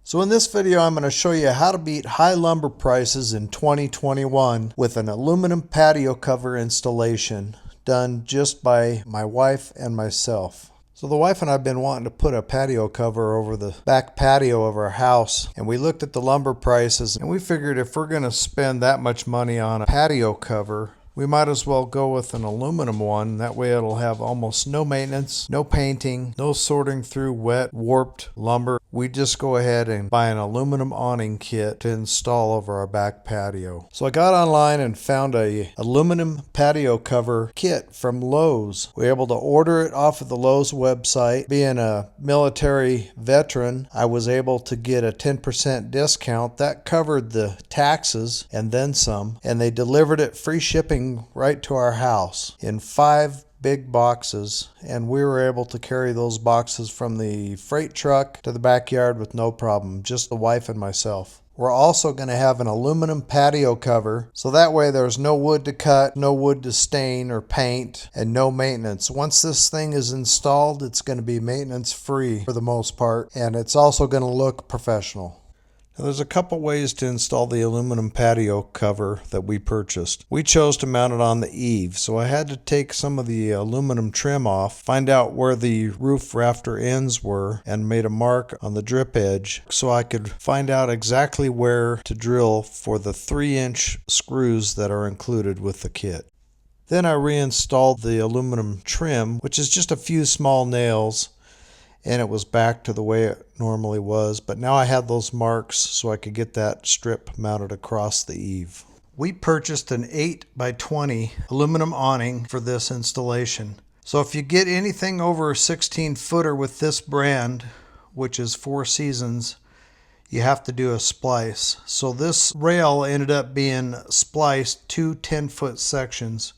So in this video, I'm going to show you how to beat high lumber prices in 2021 with an aluminum patio cover installation done just by my wife and myself. So the wife and I have been wanting to put a patio cover over the back patio of our house, and we looked at the lumber prices and we figured if we're going to spend that much money on a patio cover, we might as well go with an aluminum one. That way it'll have almost no maintenance, no painting, no sorting through wet, warped lumber. We just go ahead and buy an aluminum awning kit to install over our back patio. So I got online and found a aluminum patio cover kit from Lowe's. We were able to order it off of the Lowe's website. Being a military veteran, I was able to get a 10% discount. That covered the taxes and then some, and they delivered it free shipping right to our house in 5 big boxes, and we were able to carry those boxes from the freight truck to the backyard with no problem, just the wife and myself. We're also going to have an aluminum patio cover, so that way there's no wood to cut, no wood to stain or paint, and no maintenance. Once this thing is installed, it's going to be maintenance free for the most part, and it's also going to look professional. Now, there's a couple ways to install the aluminum patio cover that we purchased. We chose to mount it on the eave, so I had to take some of the aluminum trim off, find out where the roof rafter ends were, and made a mark on the drip edge so I could find out exactly where to drill for the 3-inch screws that are included with the kit. Then I reinstalled the aluminum trim, which is just a few small nails, and it was back to the way it normally was, but now I had those marks so I could get that strip mounted across the eave. We purchased an 8x20 aluminum awning for this installation. So if you get anything over a 16-footer with this brand, which is 4 Seasons, you have to do a splice. So this rail ended up being spliced 2 10-foot sections.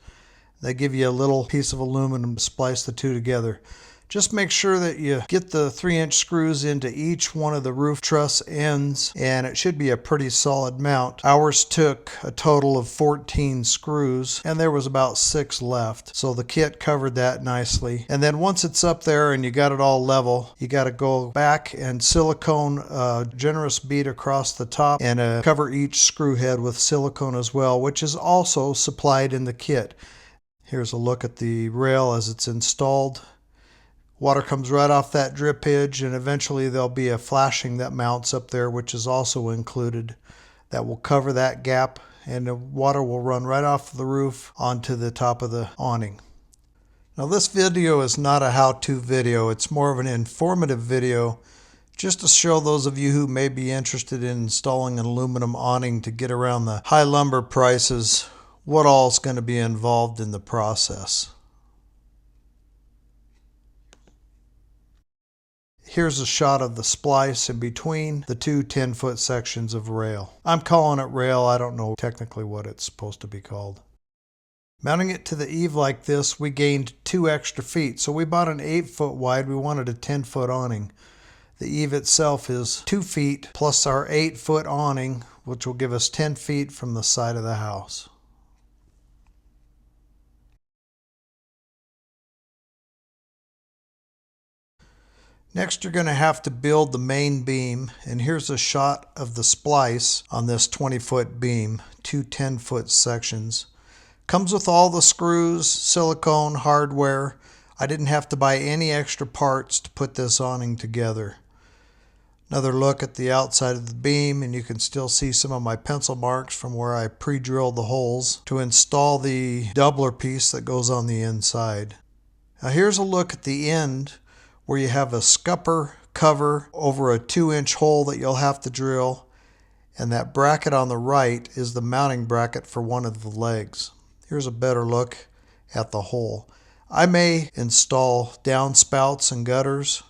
They give you a little piece of aluminum to splice the two together. Just make sure that you get the 3-inch screws into each one of the roof truss ends, and it should be a pretty solid mount. Ours took a total of 14 screws, and there was about 6 left. So the kit covered that nicely. And then once it's up there and you got it all level, you got to go back and silicone a generous bead across the top and cover each screw head with silicone as well, which is also supplied in the kit. Here's a look at the rail as it's installed. Water comes right off that drip edge, and eventually there'll be a flashing that mounts up there, which is also included. That will cover that gap, and the water will run right off the roof onto the top of the awning. Now this video is not a how-to video. It's more of an informative video just to show those of you who may be interested in installing an aluminum awning to get around the high lumber prices, what all is going to be involved in the process. Here's a shot of the splice in between the 2 10-foot sections of rail. I'm calling it rail. I don't know technically what it's supposed to be called. Mounting it to the eave like this, we gained 2 extra feet. So we bought an 8-foot wide. We wanted a 10-foot awning. The eave itself is 2 feet plus our 8-foot awning, which will give us 10 feet from the side of the house. Next, you're going to have to build the main beam, and here's a shot of the splice on this 20-foot beam, 2 10-foot sections. Comes with all the screws, silicone, hardware. I didn't have to buy any extra parts to put this awning together. Another look at the outside of the beam, and you can still see some of my pencil marks from where I pre-drilled the holes to install the doubler piece that goes on the inside. Now here's a look at the end, where you have a scupper cover over a 2-inch hole that you'll have to drill, and that bracket on the right is the mounting bracket for one of the legs. Here's a better look at the hole. I may install downspouts and gutters,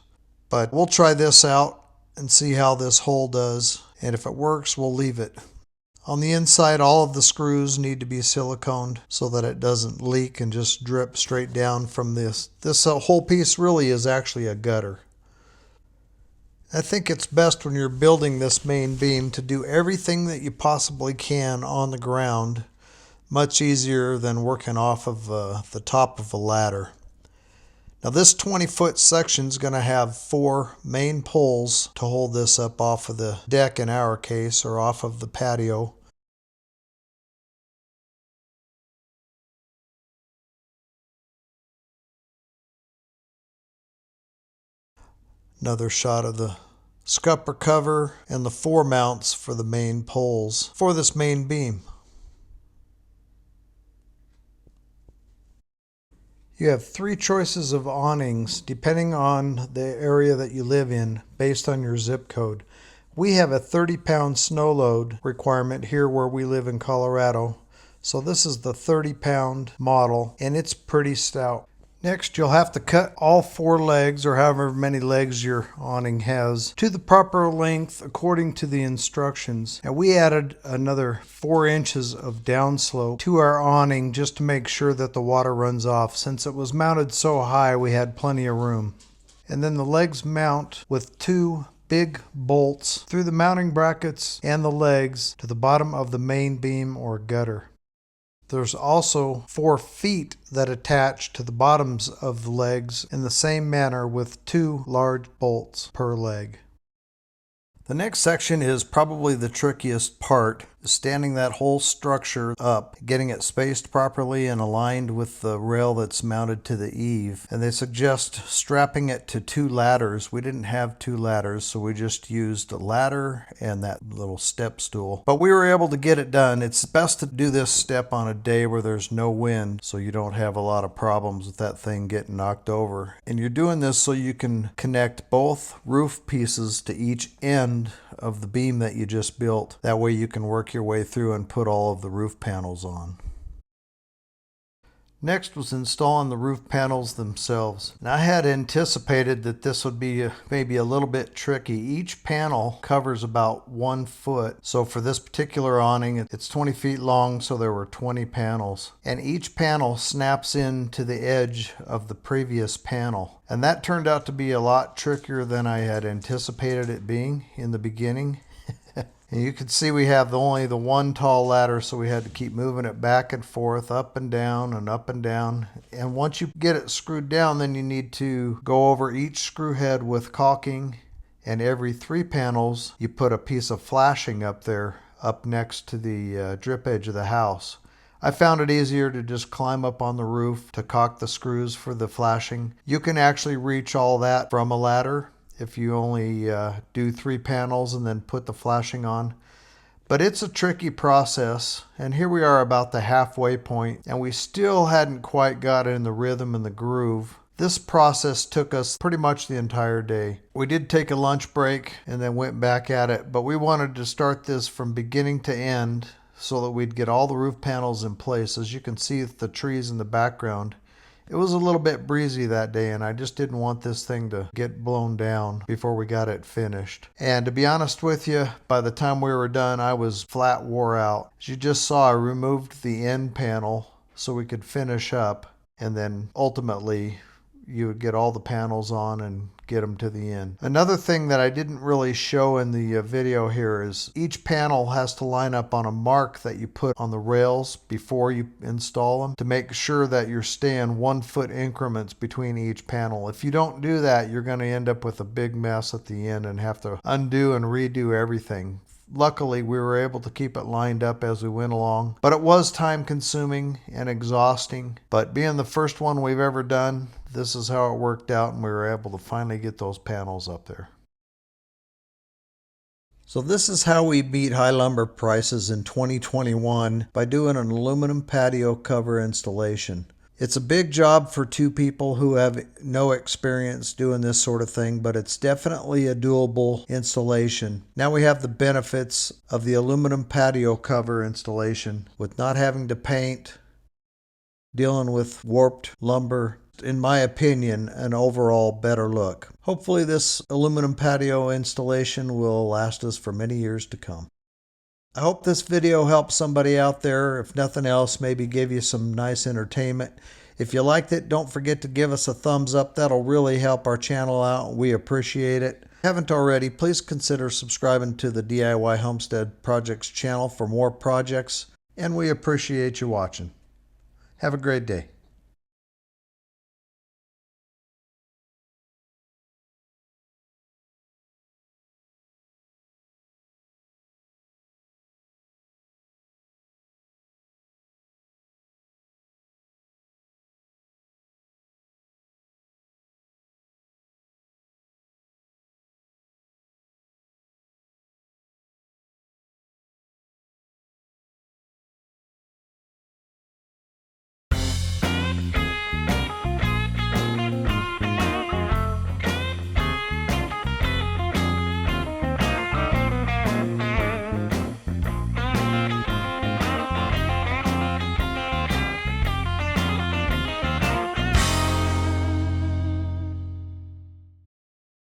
but we'll try this out and see how this hole does, and if it works, we'll leave it. On the inside, all of the screws need to be siliconed so that it doesn't leak and just drip straight down from this. This whole piece really is actually a gutter. I think it's best when you're building this main beam to do everything that you possibly can on the ground. Much easier than working off of the top of a ladder. Now this 20-foot section is going to have 4 main poles to hold this up off of the deck in our case, or off of the patio. Another shot of the scupper cover and the 4 mounts for the main poles for this main beam. You have 3 choices of awnings depending on the area that you live in based on your zip code. We have a 30-pound snow load requirement here where we live in Colorado. So this is the 30-pound model and it's pretty stout. Next, you'll have to cut all 4 legs, or however many legs your awning has, to the proper length according to the instructions. And we added another 4 inches of downslope to our awning just to make sure that the water runs off. Since it was mounted so high, we had plenty of room. And then the legs mount with 2 big bolts through the mounting brackets and the legs to the bottom of the main beam or gutter. There's also 4 feet that attach to the bottoms of the legs in the same manner with 2 large bolts per leg. The next section is probably the trickiest part, standing that whole structure up, getting it spaced properly and aligned with the rail that's mounted to the eave. And they suggest strapping it to 2 ladders. We didn't have 2 ladders, so we just used a ladder and that little step stool. But we were able to get it done. It's best to do this step on a day where there's no wind, so you don't have a lot of problems with that thing getting knocked over. And you're doing this so you can connect both roof pieces to each end of the beam that you just built. That way you can work your way through and put all of the roof panels on. Next was installing the roof panels themselves. Now, I had anticipated that this would be maybe a little bit tricky. Each panel covers about 1 foot. So for this particular awning, it's 20 feet long, so there were 20 panels. And each panel snaps into the edge of the previous panel. And that turned out to be a lot trickier than I had anticipated it being in the beginning. And you can see we have only the 1 tall ladder, so we had to keep moving it back and forth, up and down and up and down. And once you get it screwed down, then you need to go over each screw head with caulking. And every 3 panels, you put a piece of flashing up there, up next to the drip edge of the house. I found it easier to just climb up on the roof to caulk the screws for the flashing. You can actually reach all that from a ladder if you only do 3 panels and then put the flashing on. But it's a tricky process, and here we are about the halfway point, and we still hadn't quite got it in the rhythm and the groove. This process took us pretty much the entire day. We did take a lunch break and then went back at it, but we wanted to start this from beginning to end so that we'd get all the roof panels in place. As you can see with the trees in the background, it was a little bit breezy that day, and I just didn't want this thing to get blown down before we got it finished. And to be honest with you, by the time we were done, I was flat wore out. As you just saw, I removed the end panel so we could finish up, and then ultimately you would get all the panels on and get them to the end. Another thing that I didn't really show in the video here is each panel has to line up on a mark that you put on the rails before you install them to make sure that you're staying 1 foot increments between each panel. If you don't do that, you're going to end up with a big mess at the end and have to undo and redo everything. Luckily, we were able to keep it lined up as we went along, but it was time consuming and exhausting. But being the first one we've ever done, this is how it worked out, and we were able to finally get those panels up there. So this is how we beat high lumber prices in 2021 by doing an aluminum patio cover installation. It's a big job for 2 people who have no experience doing this sort of thing, but it's definitely a doable installation. Now we have the benefits of the aluminum patio cover installation with not having to paint, dealing with warped lumber. In my opinion, an overall better look. Hopefully this aluminum patio installation will last us for many years to come. I hope this video helped somebody out there. If nothing else, maybe give you some nice entertainment. If you liked it, don't forget to give us a thumbs up. That'll really help our channel out. We appreciate it. If you haven't already, please consider subscribing to the DIY Homestead Projects channel for more projects, and we appreciate you watching. Have a great day.